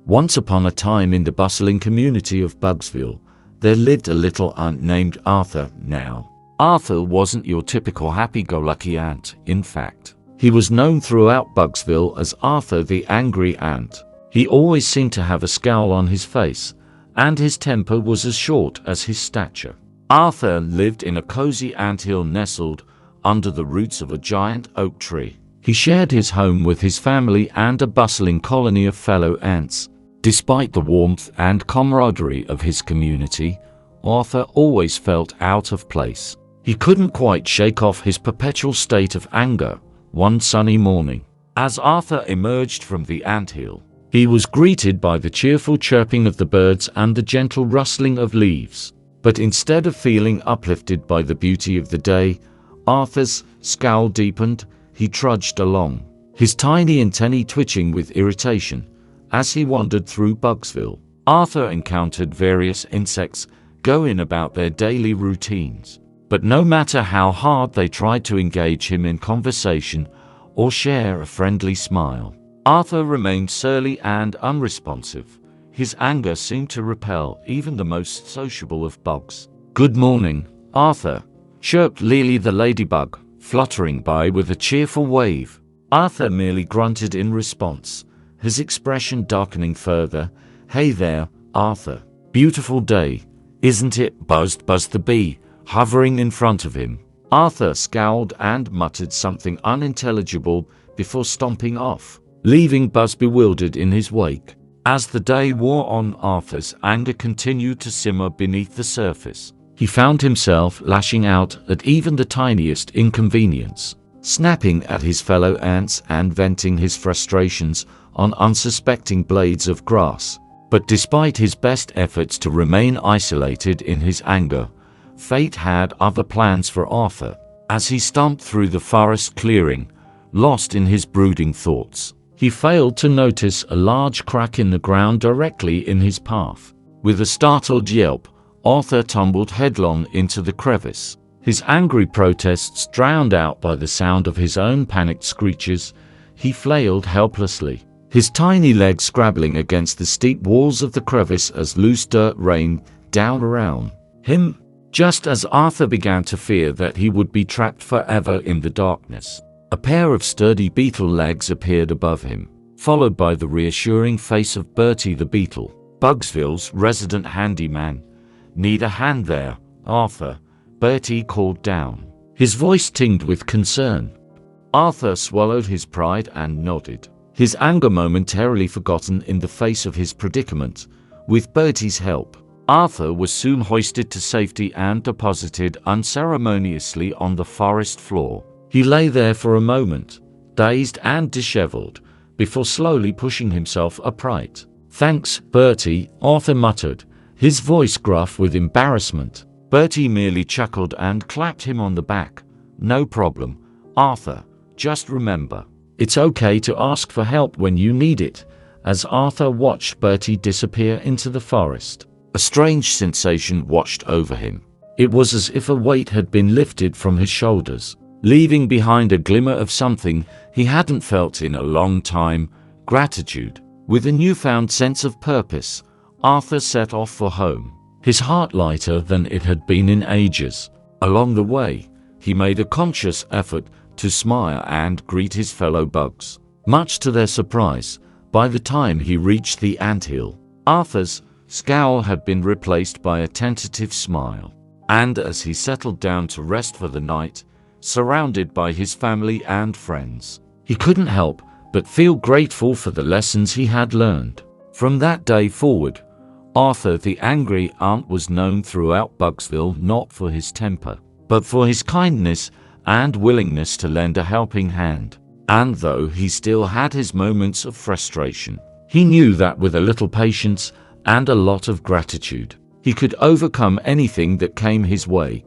Once upon a time in the bustling community of Bugsville, there lived a little ant named Arthur. Now, Arthur wasn't your typical happy-go-lucky ant. In fact, he was known throughout Bugsville as Arthur the Angry Ant. He always seemed to have a scowl on his face, and his temper was as short as his stature. Arthur lived in a cozy anthill nestled under the roots of a giant oak tree. He shared his home with his family and a bustling colony of fellow ants. Despite the warmth and camaraderie of his community, Arthur always felt out of place. He couldn't quite shake off his perpetual state of anger. One sunny morning, as Arthur emerged from the anthill, he was greeted by the cheerful chirping of the birds and the gentle rustling of leaves. But instead of feeling uplifted by the beauty of the day, Arthur's scowl deepened. He trudged along, his tiny antennae twitching with irritation. As he wandered through Bugsville, Arthur encountered various insects going about their daily routines. But no matter how hard they tried to engage him in conversation or share a friendly smile, Arthur remained surly and unresponsive. His anger seemed to repel even the most sociable of bugs. "Good morning, Arthur," chirped Lily the ladybug, fluttering by with a cheerful wave. Arthur merely grunted in response, his expression darkening further. "Hey there, Arthur. Beautiful day, isn't it?" buzzed the bee, hovering in front of him. Arthur scowled and muttered something unintelligible before stomping off, leaving Buzz bewildered in his wake. As the day wore on, Arthur's anger continued to simmer beneath the surface. He found himself lashing out at even the tiniest inconvenience, snapping at his fellow ants and venting his frustrations on unsuspecting blades of grass. But despite his best efforts to remain isolated in his anger, fate had other plans for Arthur. As he stomped through the forest clearing, lost in his brooding thoughts, he failed to notice a large crack in the ground directly in his path. With a startled yelp, Arthur tumbled headlong into the crevice, his angry protests drowned out by the sound of his own panicked screeches. He flailed helplessly, his tiny legs scrabbling against the steep walls of the crevice as loose dirt rained down around him. Just as Arthur began to fear that he would be trapped forever in the darkness, a pair of sturdy beetle legs appeared above him, followed by the reassuring face of Bertie the beetle, Bugsville's resident handyman. "Need a hand there, Arthur?" Bertie called down, his voice tinged with concern. Arthur swallowed his pride and nodded, his anger momentarily forgotten in the face of his predicament. With Bertie's help, Arthur was soon hoisted to safety and deposited unceremoniously on the forest floor. He lay there for a moment, dazed and disheveled, before slowly pushing himself upright. "Thanks, Bertie," Arthur muttered, his voice gruff with embarrassment. Bertie merely chuckled and clapped him on the back. "No problem, Arthur. Just remember, it's okay to ask for help when you need it." As Arthur watched Bertie disappear into the forest, a strange sensation washed over him. It was as if a weight had been lifted from his shoulders, leaving behind a glimmer of something he hadn't felt in a long time: gratitude. With a newfound sense of purpose, Arthur set off for home, his heart lighter than it had been in ages. Along the way, he made a conscious effort to smile and greet his fellow bugs. Much to their surprise, by the time he reached the anthill, Arthur's scowl had been replaced by a tentative smile. And as he settled down to rest for the night, surrounded by his family and friends, he couldn't help but feel grateful for the lessons he had learned. From that day forward, Arthur the Angry Ant was known throughout Bugsville not for his temper, but for his kindness and willingness to lend a helping hand. And though he still had his moments of frustration, he knew that with a little patience and a lot of gratitude, he could overcome anything that came his way.